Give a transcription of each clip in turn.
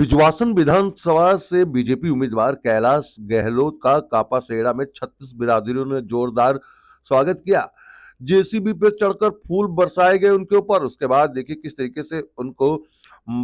बिजवासन विधानसभा से बीजेपी उम्मीदवार कैलाश गहलोत का कापासेड़ा में 36 बिरादरियों ने जोरदार स्वागत किया। जेसीबी पे चढ़कर फूल बरसाए गए उनके ऊपर। उसके बाद देखिए किस तरीके से उनको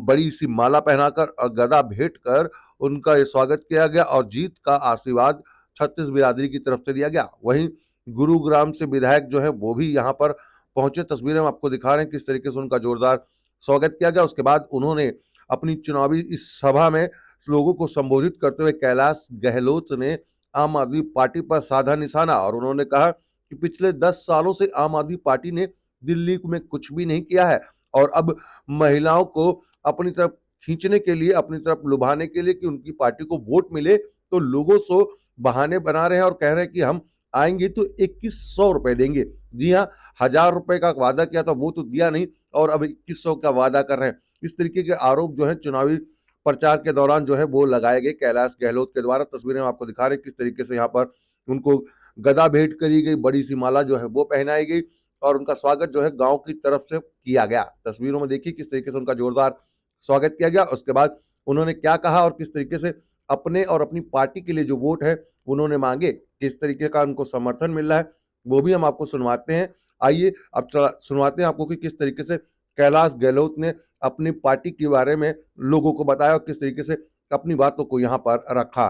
बड़ी सी माला पहनाकर और गदा भेंट कर उनका ये स्वागत किया गया और जीत का आशीर्वाद 36 बिरादरी की तरफ से दिया गया। वहीं गुरुग्राम से विधायक जो है वो भी यहाँ पर पहुंचे। तस्वीरें हम आपको दिखा रहे हैं किस तरीके से उनका जोरदार स्वागत किया गया। उसके बाद उन्होंने अपनी चुनावी इस सभा में लोगों को संबोधित करते हुए कैलाश गहलोत ने आम आदमी पार्टी पर साधा निशाना और उन्होंने कहा कि पिछले 10 सालों से आम आदमी पार्टी ने दिल्ली में कुछ भी नहीं किया है और अब महिलाओं को अपनी तरफ खींचने के लिए, अपनी तरफ लुभाने के लिए कि उनकी पार्टी को वोट मिले, तो लोगों से बहाने बना रहे हैं और कह रहे हैं कि हम आएंगे तो 2100 रुपए देंगे। जी हाँ, 1000 रुपए का वादा किया था वो तो दिया नहीं और अब 2100 का वादा कर रहे हैं। इस तरीके के आरोप जो है चुनावी प्रचार के दौरान जो है वो लगाए गए कैलाश गहलोत के द्वारा। तस्वीरें हम आपको दिखा रहे हैं किस तरीके से यहाँ पर उनको गदा भेंट करी गई, बड़ी सी माला जो है वो पहनाई गई और उनका स्वागत जो है गांव की तरफ से किया गया। तस्वीरों में देखिए किस तरीके से उनका जोरदार स्वागत किया गया। उसके बाद उन्होंने क्या कहा और किस तरीके से अपने और अपनी पार्टी के लिए जो वोट है उन्होंने मांगे, किस तरीके का उनको समर्थन मिल रहा है वो भी हम आपको सुनवाते हैं। आइए अब सुनवाते हैं आपको कि किस तरीके से कैलाश गहलोत ने अपनी पार्टी के बारे में लोगों को बताया और किस तरीके से अपनी बातों को यहाँ पर रखा।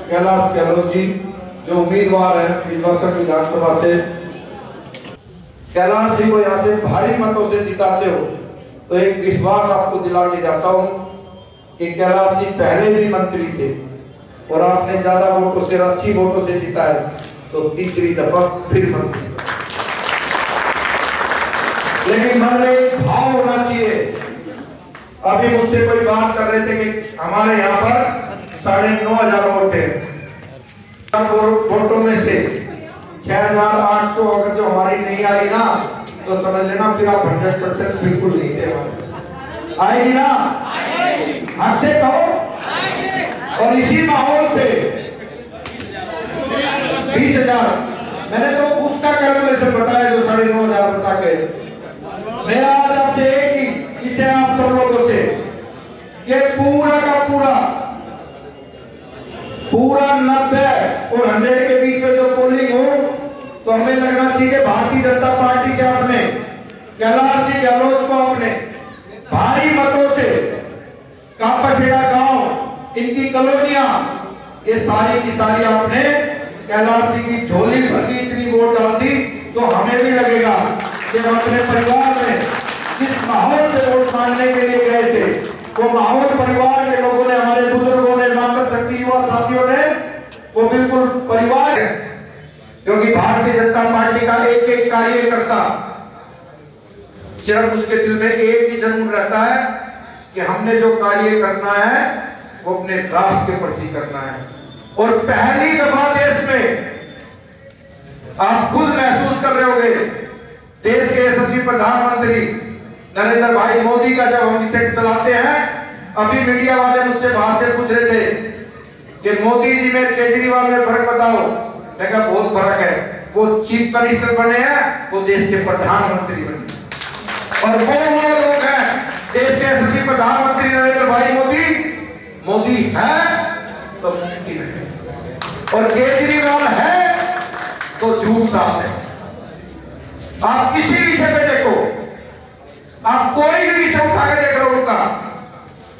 कैलाश गहलोत जी जो उम्मीदवार हैं बिजवासन विधानसभा से, कैलाश जी को यहाँ से भारी मतों से जिताते हो तो एक विश्वास आपको दिला के जाता हूँ कि कैलाश जी पहले भी मंत्री थे और आपने ज्यादा वोटों से, अच्छी वोटों से जिताए तो तीसरी दफा फिर मंत्री। लेकिन मन में एक भाव होना चाहिए। अभी मुझसे कोई बात कर रहे थे कि हमारे यहाँ पर 9,500 वोट है, वोटों में से 6,800 अगर जो हमारी नहीं आई ना तो समझ लेना फिर आप 100% बिल्कुल नहीं थे। आएगी ना? हक से कहो। और इसी माहौल से 20,000 मैंने तो उसका कैलकुलेशन बताया जो 9,500 बता के। मेरा आज आपसे एक ही जिसे आप सब लोगों से ये पूरा का पूरा 90 और 100 के बीच में जो पोलिंग हो तो हमें लगना चाहिए भारतीय जनता पार्टी से आपने कैलाश जी गहलोत को अपने भारी मतों से कापासेड़ा गांव, इनकी कॉलोनियां, ये सारी की सारी आपने कैलाश जी की झोली भर दी, इतनी वोट डाल दी तो हमें भी लगेगा कि हम अपने परिवार में जिस माहौल से वोट मांगने के लिए गए थे वो माहौल परिवार के लोगों ने, हमारे बुजुर्गों ने, मातृशक्ति युवा साथियों ने वो बिल्कुल परिवार है। क्योंकि भारतीय जनता पार्टी का एक एक कार्यकर्ता सिर्फ उसके दिल में एक ही जुनून रहता है कि हमने जो कार्य करना है वो अपने राष्ट्र के प्रति करना है। और पहली दफा देश में आप खुद महसूस कर रहे होंगे, देश के यशस्वी प्रधानमंत्री नरेंद्र भाई मोदी का जब हम इसे चलाते हैं, अभी मीडिया वाले मुझसे बाहर से पूछ रहे थे कि मोदी जी में केजरीवाल में फर्क बताओ। मैं कहा बहुत फर्क है, वो चीफ मिनिस्टर बने हैं, वो देश के प्रधानमंत्री बने और वो लोग हैं देश के यशस्वी प्रधानमंत्री नरेंद्र भाई मोदी है तो मुमकिन है और केजरीवाल है तो झूठ साफ है। आप किसी विषय पे देखो, आप कोई भी विषय उठा के देख लो उनका,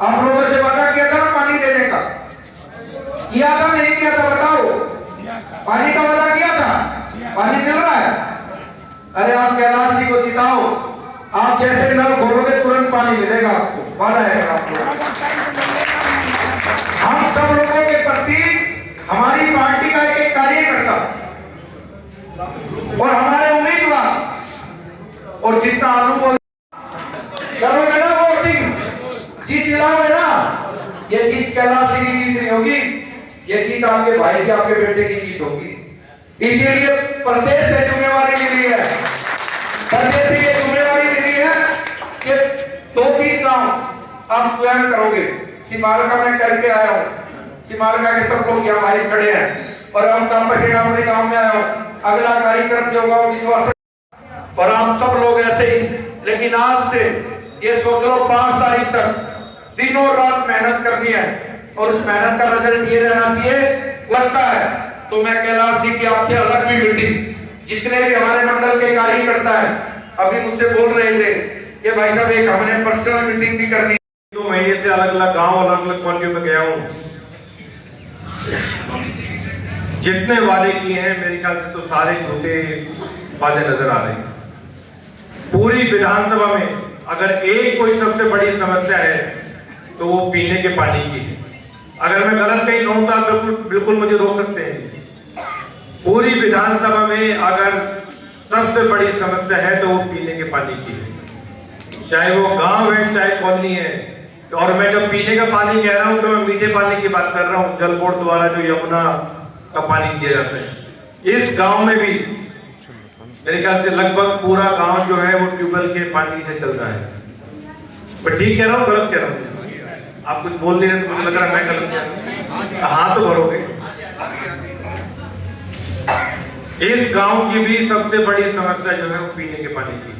आप लोगों से वादा किया था ना पानी देने का, किया था नहीं किया था बताओ? पानी का वादा किया था, पानी मिल रहा है? अरे आप कैलाश जी को जिताओ, आप जैसे नल खोलोगे तुरंत पानी मिलेगा आपको, वादा है आपको। हम सब लोगों के प्रति हमारी पार्टी का एक कार्यकर्ता और हमारे उम्मीदवार और जितना आलू करोगे ना वोटिंग, जीत दिलाओगे ना, ये जीत कैलाश जी की जीत नहीं होगी, ये जीत आपके भाई की, आपके बेटे की जीत होगी। इसीलिए प्रदेश से जिम्मेवारी मिली है, प्रदेश से ये जिम्मेवारी मिली है कि 2-3 गांव आप स्वयं करोगे। सिमालका में करके आया हूँ, सिमालका के सब लोग यहाँ भाई खड़े हैं और हम कापासेड़ा अपने गांव में आया हूँ। अगला कार्यक्रम जो होगा और आप सब लोग ऐसे ही, लेकिन आज से ये सोच लो 5 तारीख तक दिनों रात मेहनत करनी है और उस मेहनत का रिजल्ट ये रहना चाहिए लगता है। तो मैं कैलाश जी की आपसे अलग भी मीटिंग जितने भी हमारे मंडल के कार्यकर्ता है अभी मुझसे बोल रहे थे कि भाई साहब एक हमने पर्सनल मीटिंग भी करनी। 2 महीने से अलग अलग गांव अलग अलग कॉलोनी में गया हूं। जितने वादे किए हैं मेरे ख्याल से तो सारे झूठे वादे नजर आ रहे हैं। पूरी विधानसभा में अगर एक कोई सबसे बड़ी समस्या है तो वो पीने के पानी की है। अगर मैं गलत कहीं कहूं तो आप बिल्कुल मुझे रोक सकते हैं। पूरी विधानसभा में अगर सबसे बड़ी समस्या है तो वो पीने के पानी की है, चाहे वो गांव है चाहे कॉलोनी है। और मैं जब पीने का पानी कह रहा हूं तो मैं मीठे पानी की बात कर रहा हूं, जल बोर्ड द्वारा जो यमुना का पानी दिया जाता है। इस गांव में भी मेरे ख्याल से लगभग पूरा गांव जो है वो ट्यूबवेल के पानी से चलता है। मैं ठीक कह रहा हूँ गलत कह रहा हूँ? आप कुछ बोल नहीं रहे तो मुझे लग रहा है मैं गलत कह रहा हूँ। हाँ तो भरोगे। इस गांव की भी सबसे बड़ी समस्या जो है वो पीने के पानी की।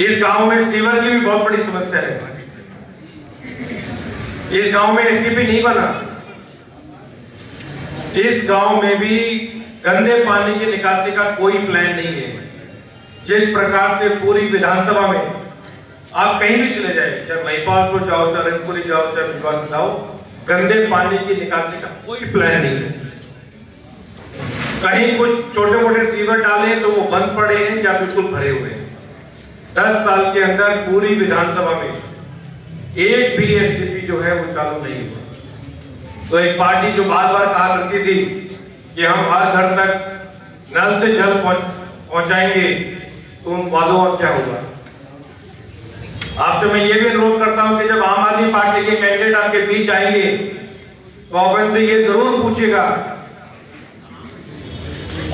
इस गांव में सीवर की भी बहुत बड़ी समस्या है। इस गांव में एसटीपी नहीं बना। इस गांव में भी गंदे पानी की निकासी का कोई प्लान नहीं है। जिस प्रकार से पूरी विधानसभा में आप कहीं भी चले जाए, चाहे महिपालपुर जाओ, चाहे रंगपुरी जाओ, चाहे विकास जाओ, गंदे पानी की निकासी का कोई प्लान नहीं है। कहीं कुछ छोटे मोटे सीवर डाले तो वो बंद पड़े हैं या बिल्कुल भरे हुए हैं। 10 साल के अंदर पूरी विधानसभा में एक भी एसटीपी जो है वो चालू नहीं हुआ। तो एक पार्टी जो बार बार कहा करती थी कि हम हर घर तक नल से जल पहुंचाएंगे, तो उन वादों का क्या होगा? आपसे मैं ये भी अनुरोध करता हूं कि जब आम आदमी पार्टी के कैंडिडेट आपके बीच आएंगे तो आप उनसे ये जरूर पूछिएगा,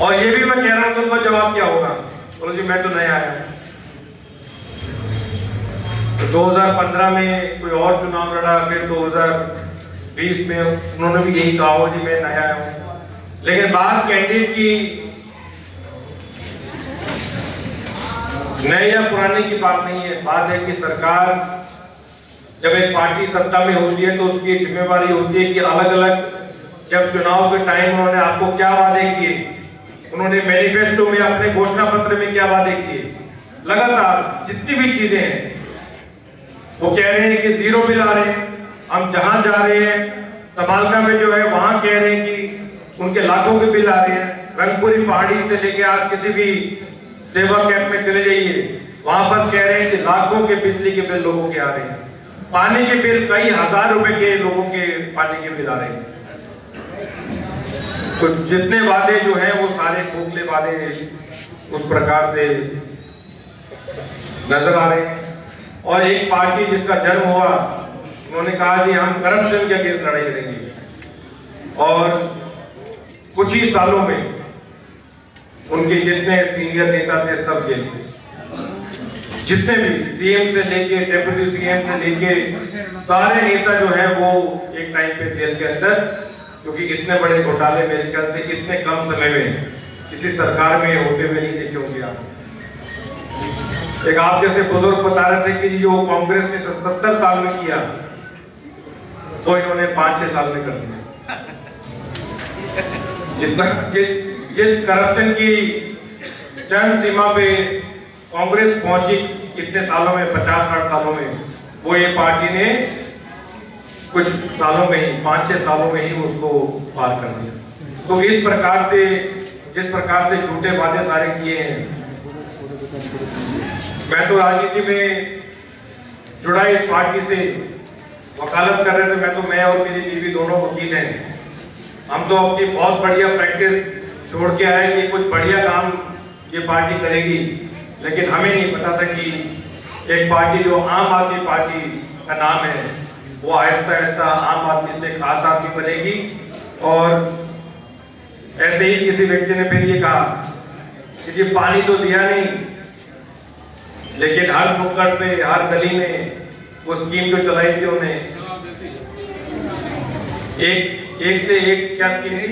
और ये भी मैं कह रहा हूं कि उनका जवाब क्या होगा। बोलो जी मैं तो नया आया। तो 2015 में कोई और चुनाव लड़ा, फिर 2020 में उन्होंने भी यही कहा हो जी मैं नया आया हूं। लेकिन बात कैंडिडेट की नए या पुराने की बात नहीं है। बात है कि सरकार जब एक पार्टी सत्ता में होती है तो उसकी जिम्मेवारी होती है कि अलग अलग जब चुनाव के टाइम उन्होंने आपको क्या वादे किए, उन्होंने मैनिफेस्टो में अपने घोषणा पत्र में क्या वादे किए, लगातार जितनी भी चीजें हैं वो कह रहे हैं कि 0 बिल आ रहे हैं। हम जहां जा रहे हैं समालका में जो है वहां कह रहे हैं कि उनके लाखों के बिल आ रहे हैं। रंगपुरी पहाड़ी से लेके आप किसी भी सेवा कैंप में चले जाइए, वहां पर कह रहे हैं कि लाखों के बिजली के बिल लोगों के आ रहे हैं। पानी के बिल कई हजार रुपए के लोगों के पानी के बिल आ रहे हैं। तो जितने वादे जो हैं वो सारे खोखले वादे उस प्रकार से नजर आ रहे हैं। और एक पार्टी जिसका जन्म हुआ, उन्होंने कहा कि हम करप्शन के अगेंस्ट लड़ाई लड़ेंगे, और कुछ ही सालों में उनके जितने सीनियर नेता थे सब जेल थे। जितने भी सीएम से लेके डेप्यूटी सीएम से लेके सारे नेता जो है वो एक टाइम पे जेल के अंदर, क्योंकि इतने बड़े घोटाले मेरे ख्याल से इतने कम समय में किसी सरकार में होते हुए नहीं देखे होंगे आप। एक आप जैसे बुजुर्ग बता रहे थे कि जो कांग्रेस ने 70 साल में किया तो इन्होंने 5-6 साल में कर दिया। जितना जिस करप्शन की चरम सीमा पे कांग्रेस पहुंची कितने सालों में, 50-60 सालों में, वो ये पार्टी ने कुछ सालों में ही 5-6 सालों में ही उसको पार कर दिया। तो इस प्रकार से जिस प्रकार से झूठे वादे सारे किए हैं, मैं तो राजनीति में जुड़ा इस पार्टी से वकालत कर रहे थे। मैं और मेरी बीवी दोनों वकील हैं। हम तो अपनी बहुत बढ़िया प्रैक्टिस छोड़ के आए कि कुछ बढ़िया काम ये पार्टी करेगी, लेकिन हमें नहीं पता था कि एक पार्टी जो आम आदमी पार्टी का नाम है वो आहिस्ता आहिस्ता आम आदमी से खास आदमी बनेगी। और ऐसे ही किसी व्यक्ति ने फिर ये कहा कि जी पानी तो दिया नहीं, लेकिन हर नुक्कड़ पे हर गली में वो स्कीम जो चलाई थी उन्होंने, एक से एक क्या स्कीम थी,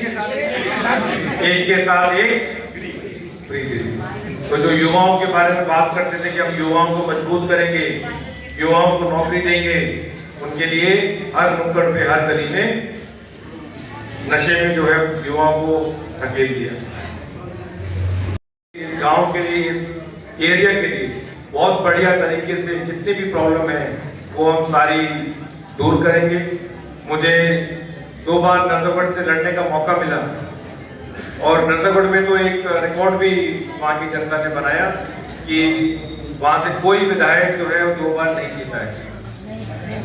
एक के साथ एक फ्री। तो जो युवाओं के बारे में बात करते थे कि हम युवाओं को मजबूत करेंगे, युवाओं को नौकरी देंगे, उनके लिए हर नुक्कड़ पे, हर गली में नशे में जो है युवाओं को धकेल दिया। इस गांव के लिए, इस एरिया के लिए बहुत बढ़िया तरीके से जितनी भी प्रॉब्लम है वो हम सारी दूर करेंगे। मुझे 2 बार नजफगढ़ से लड़ने का मौका मिला और नजफगढ़ में तो एक रिकॉर्ड भी वहाँ की जनता ने बनाया कि वहाँ से कोई विधायक जो है वो 2 बार नहीं जीता है,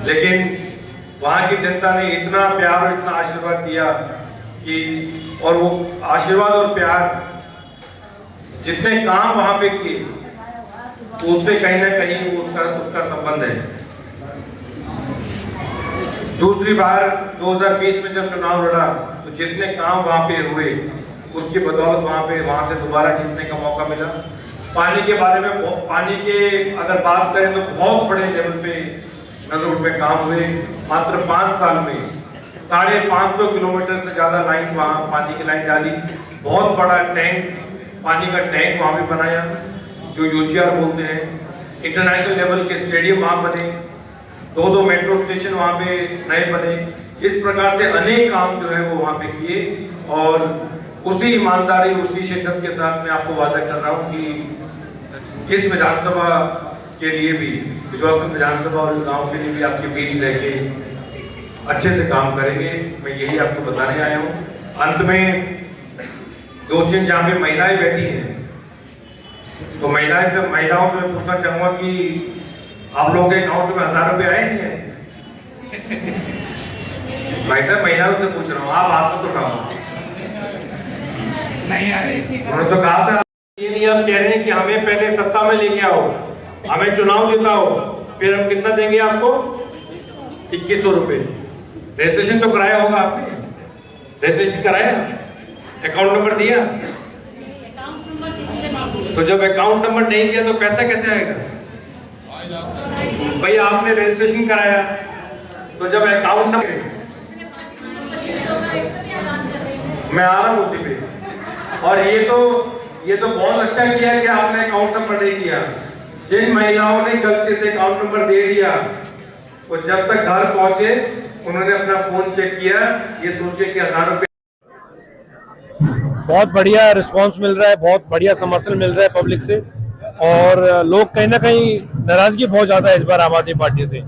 लेकिन वहाँ की जनता ने इतना प्यार और इतना आशीर्वाद दिया कि, और वो आशीर्वाद और प्यार जितने काम वहाँ पे किए उससे कहीं ना कहीं उसका संबंध है। दूसरी बार 2020 में जब चुनाव लड़ा तो जितने काम वहाँ पे हुए उसकी बदौलत वहाँ से दोबारा जीतने का मौका मिला। पानी के बारे में, पानी के अगर बात करें तो बहुत बड़े लेवल पे नजफगढ़ में काम हुए। मात्र 5 साल में 550 किलोमीटर से ज्यादा लाइन, वहाँ पानी की लाइन डाली। बहुत बड़ा टैंक, पानी का टैंक वहाँ पे बनाया जो यूजीआर बोलते हैं। इंटरनेशनल लेवल के स्टेडियम वहाँ बने, 2 मेट्रो स्टेशन वहाँ पे नए बने। इस प्रकार से अनेक काम जो है वो वहाँ पे किए और उसी ईमानदारी, उसी शिद्दत के साथ मैं आपको वादा कर रहा हूँ कि इस विधानसभा के लिए भी, बिजवासन विधानसभा और गांव के लिए भी आपके बीच रह के अच्छे से काम करेंगे। मैं यही आपको बताने आया हूँ। अंत में 2-3 जहाँ पे महिलाएं बैठी हैं तो महिलाओं से मैं पूछना चाहूंगा कि आप लोगों के अकाउंट में 1000 रुपए आए हैं? भाई साहब, महिलाओं से पूछ रहा हूँ, आप हाथ तो उठाओ। नहीं आ रही थी। उन्होंने तो कहा था, ये नहीं आप कह रहे हैं कि हमें पहले सत्ता में लेके आओ, हमें चुनाव जिताओ, फिर हम कितना देंगे आपको? 2100 रुपए। रजिस्ट्रेशन तो कराया होगा आपने? रजिस्ट्रेशन कराया, अकाउंट नंबर दिया? तो जब अकाउंट नंबर नहीं दिया तो पैसा कैसे आएगा? भाई आपने रजिस्ट्रेशन कराया तो जब अकाउंट नंबर, मैं आ रहा हूं उसी पे। और ये तो बहुत अच्छा किया कि आपने अकाउंट नंबर नहीं दिया। जिन महिलाओं ने गलती से अकाउंट नंबर दे दिया वो जब तक घर पहुंचे उन्होंने अपना फोन चेक किया, ये सोचिए कि 1000 रुपए। बहुत बढ़िया रिस्पांस मिल रहा है, बहुत बढ़िया समर्थन मिल रहा है पब्लिक से और लोग कहीं ना कहीं नाराजगी बहुत ज़्यादा है इस बार आम आदमी पार्टी से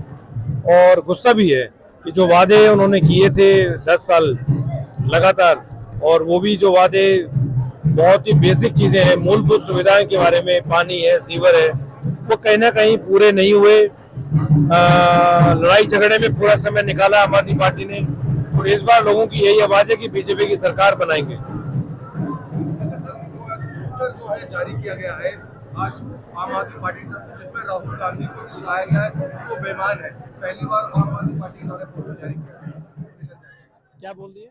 और गुस्सा भी है कि जो वादे उन्होंने किए थे 10 साल लगातार, और वो भी जो वादे बहुत ही बेसिक चीज़ें हैं, मूलभूत सुविधाएं के बारे में, पानी है, सीवर है, वो कहीं ना कहीं पूरे नहीं हुए। लड़ाई झगड़े में पूरा समय निकाला आम आदमी पार्टी ने और इस बार लोगों की यही आवाज़ है कि बीजेपी की सरकार बनाएंगे। जो है जारी किया गया है आज आम आदमी पार्टी की तरफ से, जिसमें राहुल गांधी को बताया गया है वो बेईमान है। पहली बार आम आदमी पार्टी ने पोस्टर जारी किया। क्या बोल दिए?